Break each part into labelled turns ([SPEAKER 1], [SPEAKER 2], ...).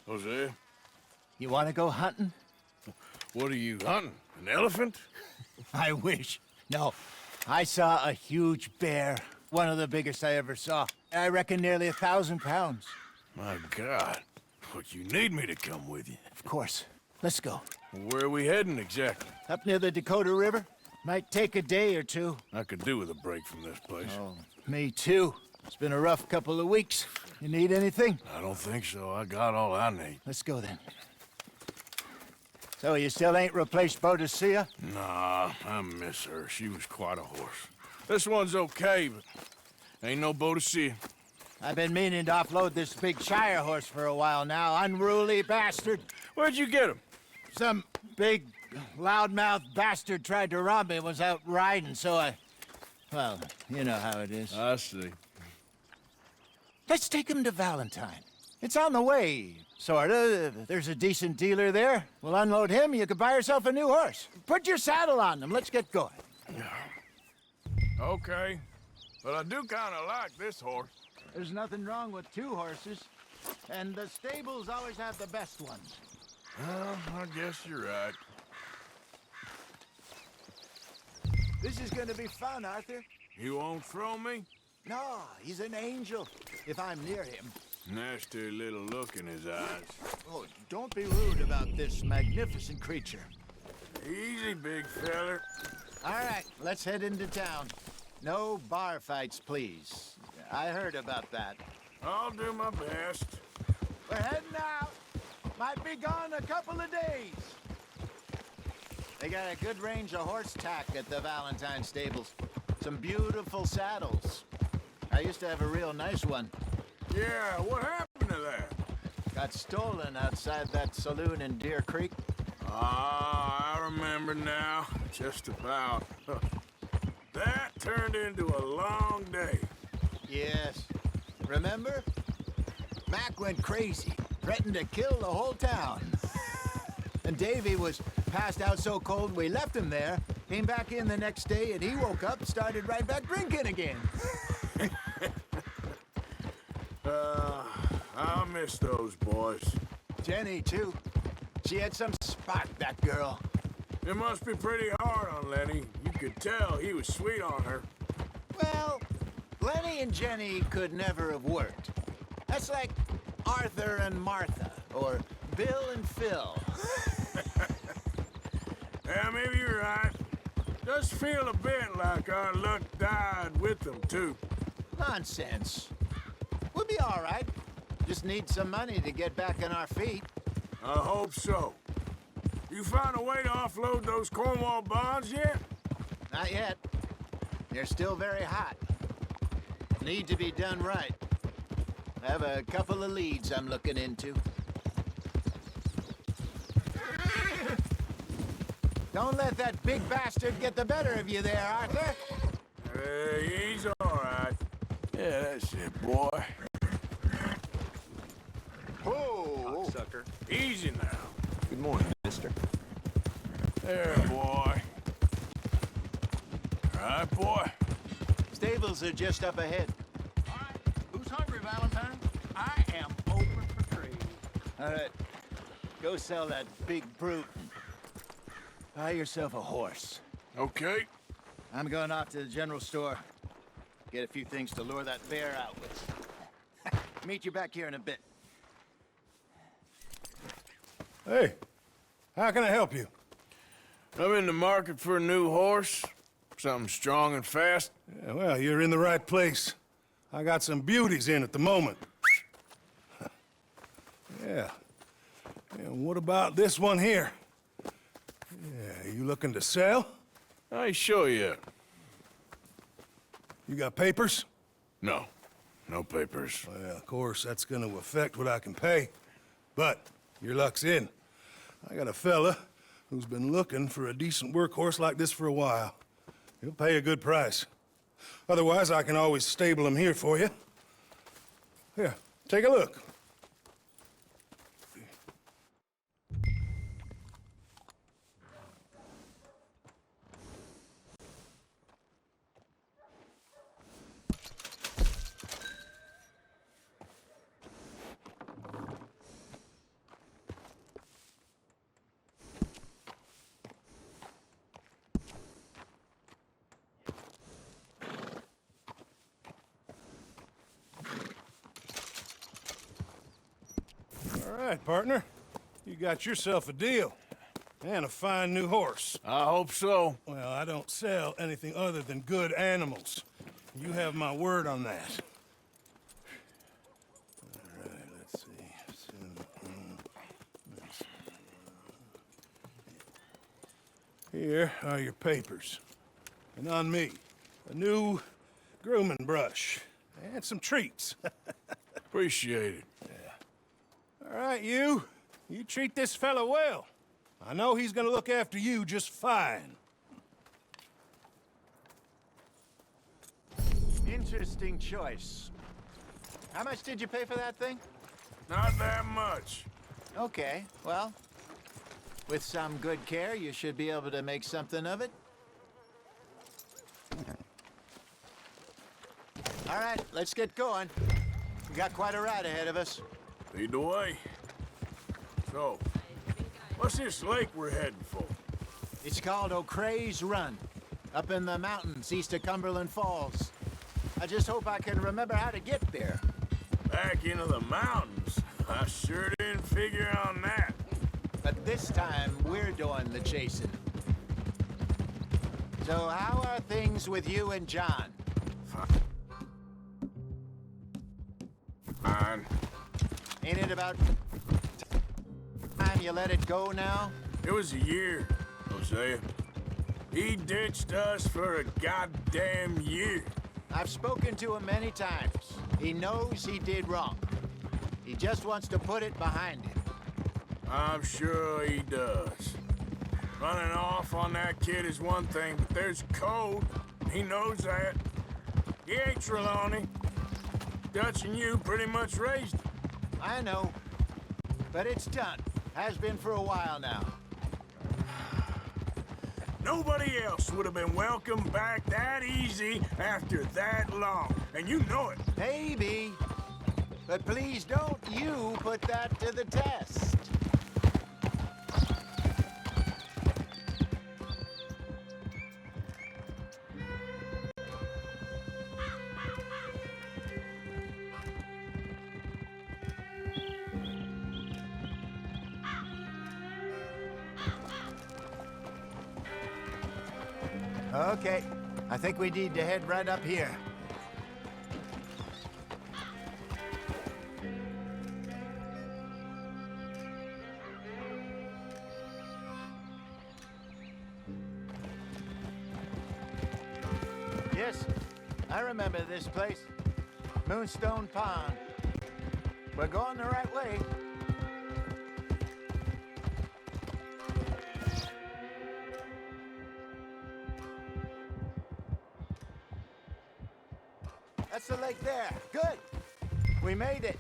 [SPEAKER 1] Hosea,
[SPEAKER 2] You want to go hunting?
[SPEAKER 1] what are you hunting? An elephant?
[SPEAKER 2] I wish. No, I saw a huge bear. One of the biggest I ever saw. I reckon nearly 1,000 pounds.
[SPEAKER 1] My God. But you need me to come with you.
[SPEAKER 2] Of course. Let's go.
[SPEAKER 1] Where are we heading exactly?
[SPEAKER 2] Up near the Dakota River. Might take a day or two.
[SPEAKER 1] I could do with a break from this place.
[SPEAKER 2] Oh, me too. It's been a rough couple of weeks. You need anything?
[SPEAKER 1] I don't think so. I got all I need.
[SPEAKER 2] Let's go then. So you still ain't replaced Hosea?
[SPEAKER 1] Nah, I miss her. She was quite a horse. This one's okay, but ain't no boat to see.
[SPEAKER 2] I've been meaning to offload this big Shire horse for a while now. Unruly bastard.
[SPEAKER 1] Where'd you get him?
[SPEAKER 2] Some big, loudmouth bastard tried to rob me, was out riding, so I... Well, you know how it is.
[SPEAKER 1] I see.
[SPEAKER 2] Let's take him to Valentine. It's on the way, sorta. There's a decent dealer there. We'll unload him, you could buy yourself a new horse. Put your saddle on them, let's get going.
[SPEAKER 1] Okay, but I do kind of like this horse.
[SPEAKER 2] There's nothing wrong with two horses, and the stables always have the best ones.
[SPEAKER 1] Well, I guess you're right.
[SPEAKER 2] This is gonna be fun, Arthur.
[SPEAKER 1] You won't throw me?
[SPEAKER 2] No, he's an angel, if I'm near him.
[SPEAKER 1] Nasty little look in his eyes.
[SPEAKER 2] Oh, don't be rude about this magnificent creature.
[SPEAKER 1] Easy, big feller.
[SPEAKER 2] All right, let's head into town. No bar fights, please. I heard about that.
[SPEAKER 1] I'll do my best.
[SPEAKER 2] We're heading out. Might be gone a couple of days. They got a good range of horse tack at the Valentine stables. Some beautiful saddles. I used to have a real nice one.
[SPEAKER 1] Yeah, what happened to that?
[SPEAKER 2] Got stolen outside that saloon in Deer Creek.
[SPEAKER 1] Ah, I remember now. Just about. That turned into a long day.
[SPEAKER 2] Yes. Remember? Mac went crazy, threatened to kill the whole town. And Davy was passed out so cold we left him there, came back in the next day, and he woke up and started right back drinking again.
[SPEAKER 1] I miss those boys.
[SPEAKER 2] Jenny, too. She had some spark, that girl.
[SPEAKER 1] It must be pretty hard on Lenny. You could tell he was sweet on her.
[SPEAKER 2] Well, Lenny and Jenny could never have worked. That's like Arthur and Martha, or Bill and Phil.
[SPEAKER 1] Yeah, maybe you're right. Does feel a bit like our luck died with them, too.
[SPEAKER 2] Nonsense. We'll be all right. Just need some money to get back on our feet.
[SPEAKER 1] I hope so. You found a way to offload those Cornwall bonds yet?
[SPEAKER 2] Not yet. They're still very hot. Need to be done right. I have a couple of leads I'm looking into. Don't let that big bastard get the better of you there, Arthur.
[SPEAKER 1] He's all right. Yeah, that's it, boy.
[SPEAKER 2] Whoa!
[SPEAKER 3] Sucker.
[SPEAKER 1] Easy now.
[SPEAKER 3] Good morning, mister.
[SPEAKER 1] There, boy. All right, boy.
[SPEAKER 2] Stables are just up ahead.
[SPEAKER 4] All right, who's hungry, Valentine? I am open for trade.
[SPEAKER 2] All right. Go sell that big brute. Buy yourself a horse.
[SPEAKER 1] Okay.
[SPEAKER 2] I'm going off to the general store. Get a few things to lure that bear out with. Meet you back here in a bit.
[SPEAKER 5] Hey, how can I help you?
[SPEAKER 1] I'm in the market for a new horse. Something strong and fast.
[SPEAKER 5] Yeah, well, you're in the right place. I got some beauties in at the moment. Yeah. And what about this one here? Yeah, you looking to sell?
[SPEAKER 1] I ain't sure yet.
[SPEAKER 5] You got papers?
[SPEAKER 1] No. No papers.
[SPEAKER 5] Well, of course, that's gonna affect what I can pay. But your luck's in. I got a fella who's been looking for a decent workhorse like this for a while. He'll pay a good price. Otherwise, I can always stable him here for you. Here, take a look. right, partner. You got yourself a deal. And a fine new horse.
[SPEAKER 1] I hope so.
[SPEAKER 5] Well, I don't sell anything other than good animals. You have my word on that. All right, let's see. Here are your papers. And on me, a new grooming brush. And some treats.
[SPEAKER 1] Appreciate it.
[SPEAKER 5] All right, you. You treat this fella well. I know he's gonna look after you just fine.
[SPEAKER 2] Interesting choice. How much did you pay for that thing?
[SPEAKER 1] Not that much.
[SPEAKER 2] Okay, well, with some good care, you should be able to make something of it. All right, let's get going. We got quite a ride ahead of us.
[SPEAKER 1] Lead the way. So, what's this lake we're heading for?
[SPEAKER 2] It's called O'Creagh's Run, up in the mountains east of Cumberland Falls. I just hope I can remember how to get there.
[SPEAKER 1] Back into the mountains? I sure didn't figure on that.
[SPEAKER 2] But this time, we're doing the chasing. So how are things with you and John?
[SPEAKER 1] Fine.
[SPEAKER 2] Ain't it about time you let it go now?
[SPEAKER 1] It was a year, Hosea. He ditched us for a goddamn year.
[SPEAKER 2] I've spoken to him many times. He knows he did wrong. He just wants to put it behind him.
[SPEAKER 1] I'm sure he does. Running off on that kid is one thing, but there's code. He knows that. He ain't Trelawney. Dutch and you pretty much raised him.
[SPEAKER 2] I know. But it's done. Has been for a while now.
[SPEAKER 1] Nobody else would have been welcomed back that easy after that long. And you know it.
[SPEAKER 2] Maybe. But please don't you put that to the test. Okay, I think we need to head right up here. Yes, I remember this place. Moonstone Pond. We're going the right way. That's the lake there. Good. We made it.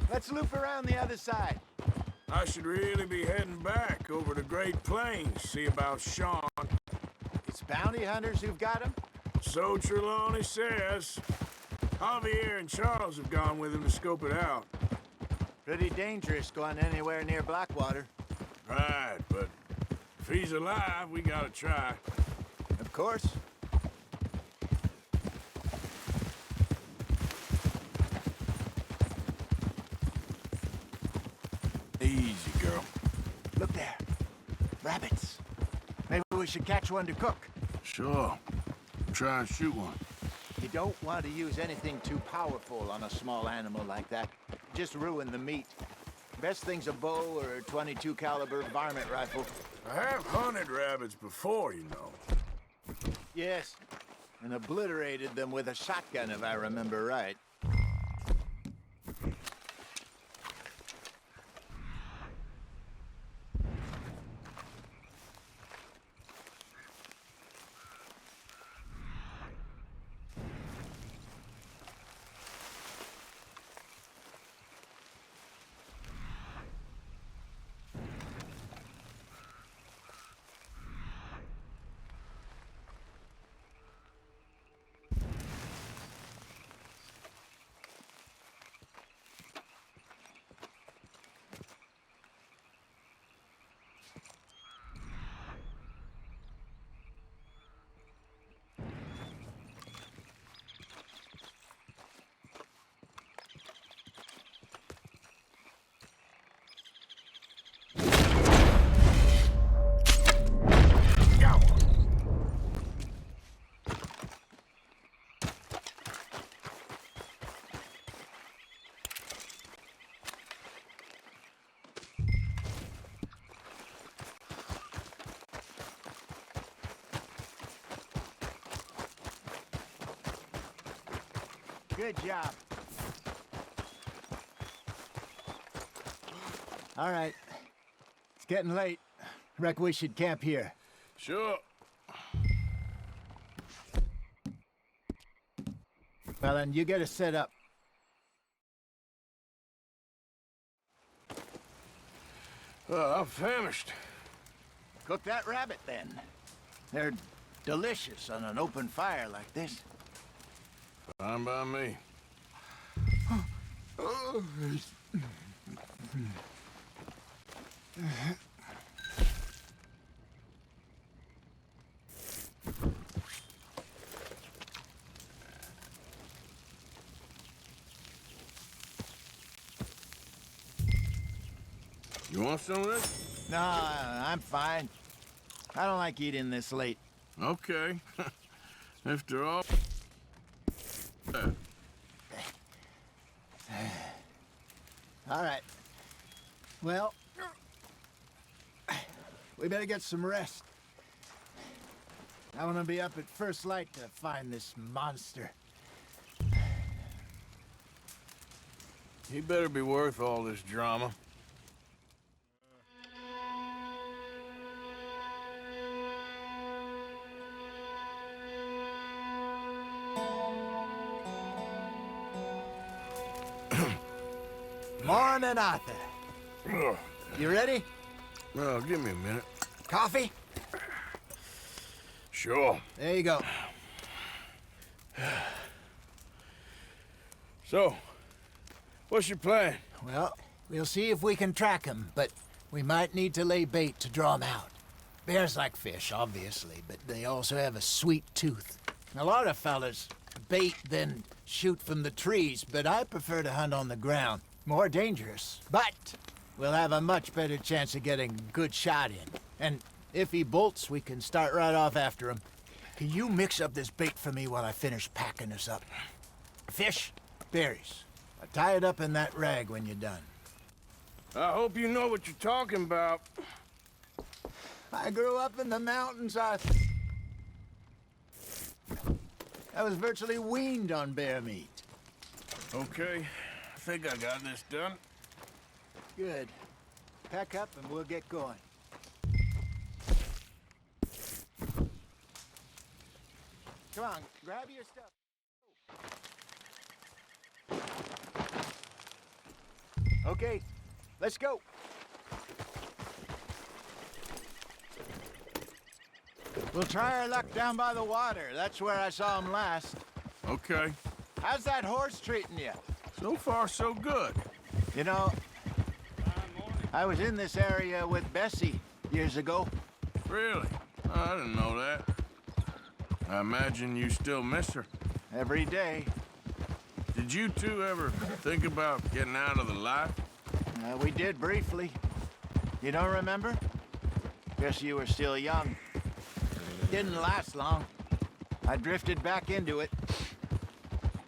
[SPEAKER 2] Let's loop around the other side.
[SPEAKER 1] I should really be heading back over the Great Plains, see about Sean.
[SPEAKER 2] It's bounty hunters who've got him?
[SPEAKER 1] So Trelawney says. Javier and Charles have gone with him to scope it out.
[SPEAKER 2] Pretty dangerous going anywhere near Blackwater.
[SPEAKER 1] Right, but if he's alive, we gotta try.
[SPEAKER 2] Of course.
[SPEAKER 1] Easy, girl.
[SPEAKER 2] Look there. Rabbits. Maybe we should catch one to cook.
[SPEAKER 1] Sure. Try and shoot one.
[SPEAKER 2] You don't want to use anything too powerful on a small animal like that. Just ruin the meat. Best thing's a bow or a .22 caliber varmint rifle.
[SPEAKER 1] I have hunted rabbits before, you know.
[SPEAKER 2] Yes, and obliterated them with a shotgun if I remember right. Good job. All right. It's getting late. Reckon we should camp here.
[SPEAKER 1] Sure.
[SPEAKER 2] Well, then, you get us set up.
[SPEAKER 1] I'm famished.
[SPEAKER 2] Cook that rabbit, then. They're delicious on an open fire like this.
[SPEAKER 1] Fine by me. You want some of this?
[SPEAKER 2] No, I'm fine. I don't like eating this late.
[SPEAKER 1] Okay. After all...
[SPEAKER 2] All right. Well, we better get some rest. I want to be up at first light to find this monster.
[SPEAKER 1] He better be worth all this drama.
[SPEAKER 2] Morning, Arthur.
[SPEAKER 1] Ugh.
[SPEAKER 2] You ready?
[SPEAKER 1] Well, give me a minute.
[SPEAKER 2] Coffee?
[SPEAKER 1] Sure.
[SPEAKER 2] There you go.
[SPEAKER 1] So, what's your plan?
[SPEAKER 2] Well, we'll see if we can track him, but we might need to lay bait to draw him out. Bears like fish, obviously, but they also have a sweet tooth. A lot of fellas bait, then shoot from the trees, but I prefer to hunt on the ground. More dangerous, but we'll have a much better chance of getting a good shot in. And if he bolts, we can start right off after him. Can you mix up this bait for me while I finish packing this up? Fish, berries. I'll tie it up in that rag when you're done.
[SPEAKER 1] I hope you know what you're talking about.
[SPEAKER 2] I grew up in the mountains, Arthur. I was virtually weaned on bear meat.
[SPEAKER 1] Okay, I think I got this done.
[SPEAKER 2] Good. Pack up and we'll get going. Come on, grab your stuff. Okay, let's go. We'll try our luck down by the water. That's where I saw him last.
[SPEAKER 1] Okay.
[SPEAKER 2] How's that horse treating you?
[SPEAKER 1] So far, so good.
[SPEAKER 2] You know, I was in this area with Bessie years ago.
[SPEAKER 1] Really? I didn't know that. I imagine you still miss her.
[SPEAKER 2] Every day.
[SPEAKER 1] Did you two ever think about getting out of the life?
[SPEAKER 2] We did briefly. You don't remember? Guess you were still young. Didn't last long. I drifted back into it.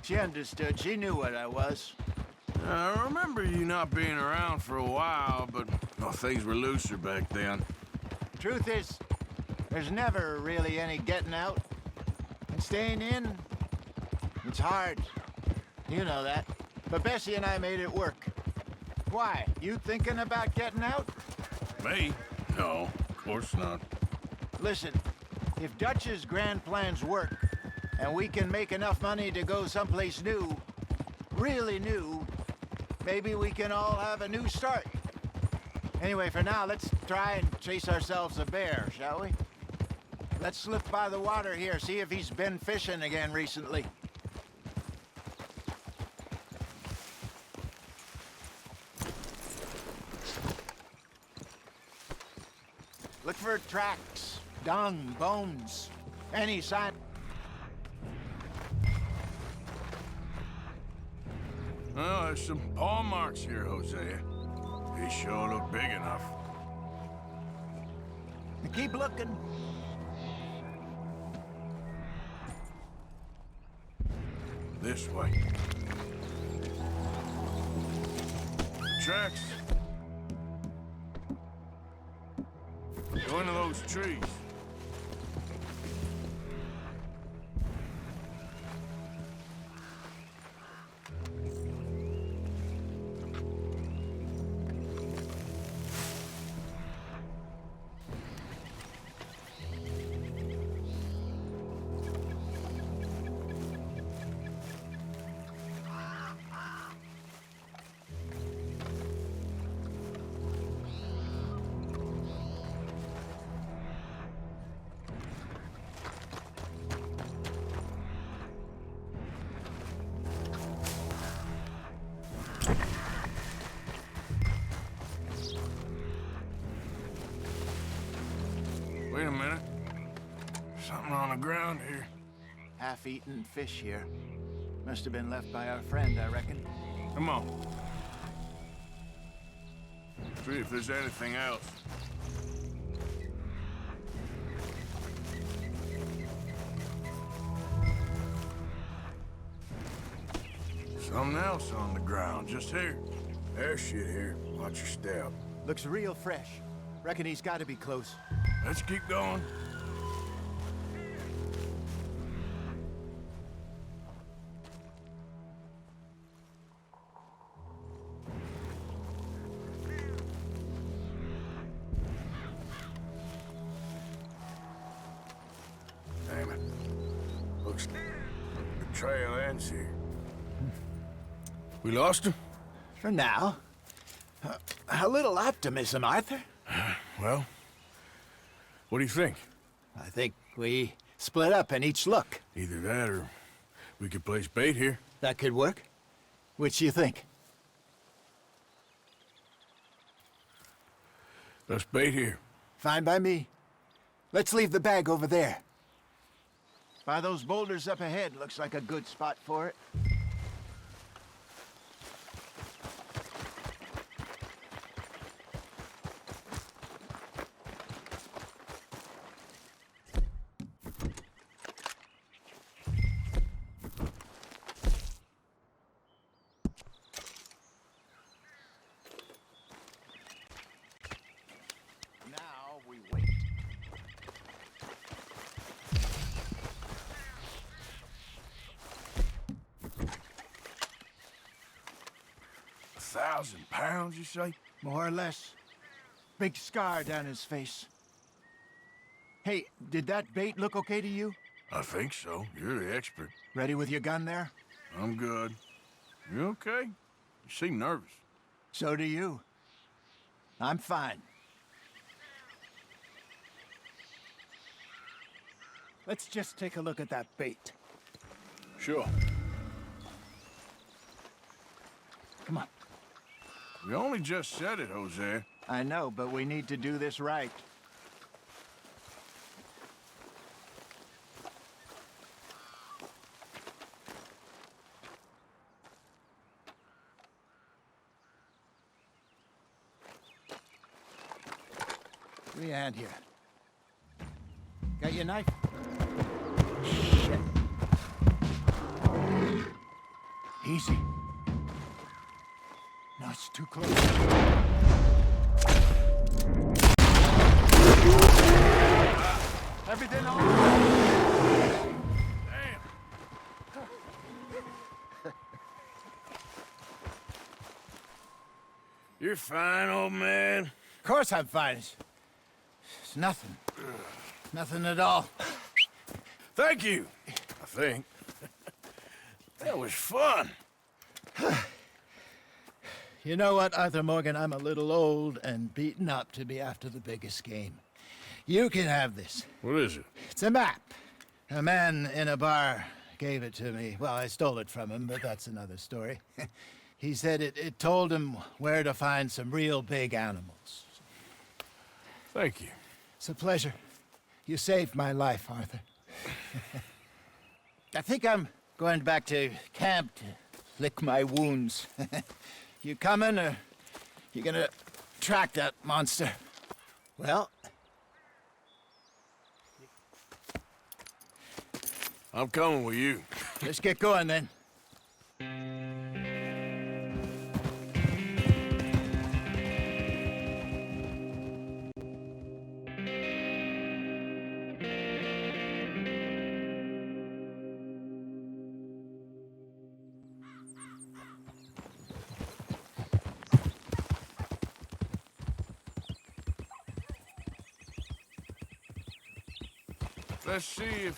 [SPEAKER 2] She understood. She knew what I was.
[SPEAKER 1] I remember you not being around for a while, but well, things were looser back then.
[SPEAKER 2] Truth is, there's never really any getting out. And staying in, it's hard. You know that. But Bessie and I made it work. Why? You thinking about getting out?
[SPEAKER 1] Me? No, of course not.
[SPEAKER 2] Listen, if Dutch's grand plans work, and we can make enough money to go someplace new, really new, maybe we can all have a new start. Anyway, for now, let's try and chase ourselves a bear, shall we? Let's slip by the water here, see if he's been fishing again recently. Look for tracks, dung, bones, any sign.
[SPEAKER 1] Well, there's some paw marks here, Hosea. They sure look big enough.
[SPEAKER 2] Keep looking.
[SPEAKER 1] This way. Tracks. Go into those trees.
[SPEAKER 2] half-eaten fish here. Must have been left by our friend, I reckon.
[SPEAKER 1] Come on. See if there's anything else. Something else on the ground, just here. There's shit here. Watch your step.
[SPEAKER 2] Looks real fresh. Reckon he's got to be close.
[SPEAKER 1] Let's keep going. Damn it. Looks like the trail ends here. We lost him?
[SPEAKER 2] For now. A little optimism, Arthur.
[SPEAKER 1] Well, what do you think?
[SPEAKER 2] I think we split up and each look.
[SPEAKER 1] Either that or we could place bait here.
[SPEAKER 2] That could work. Which you think?
[SPEAKER 1] Let's bait here.
[SPEAKER 2] Fine by me. Let's leave the bag over there. By those boulders up ahead, looks like a good spot for it. Now we wait.
[SPEAKER 1] £1,000, you say?
[SPEAKER 2] More or less. Big scar down his face. Hey, did that bait look okay to you?
[SPEAKER 1] I think so. You're the expert.
[SPEAKER 2] Ready with your gun there?
[SPEAKER 1] I'm good. You okay? You seem nervous.
[SPEAKER 2] So do you. I'm fine. Let's just take a look at that bait.
[SPEAKER 1] Sure.
[SPEAKER 2] Come on.
[SPEAKER 1] We only just said it, Hosea.
[SPEAKER 2] I know, but we need to do this right. Give me a hand here. Got your knife? Shit. Easy. No, it's too close. Everything all right?
[SPEAKER 1] Damn. You're fine, old man.
[SPEAKER 2] Of course I'm fine. It's nothing. Nothing at all.
[SPEAKER 1] Thank you, I think. That was fun.
[SPEAKER 2] You know what, Arthur Morgan? I'm a little old and beaten up to be after the biggest game. You can have this.
[SPEAKER 1] What is it?
[SPEAKER 2] It's a map. A man in a bar gave it to me. Well, I stole it from him, but that's another story. He said it told him where to find some real big animals.
[SPEAKER 1] Thank you.
[SPEAKER 2] It's a pleasure. You saved my life, Arthur. I think I'm going back to camp to lick my wounds. You coming, or you gonna track that monster? Well,
[SPEAKER 1] I'm coming with you.
[SPEAKER 2] let's get going then.
[SPEAKER 1] Let's see if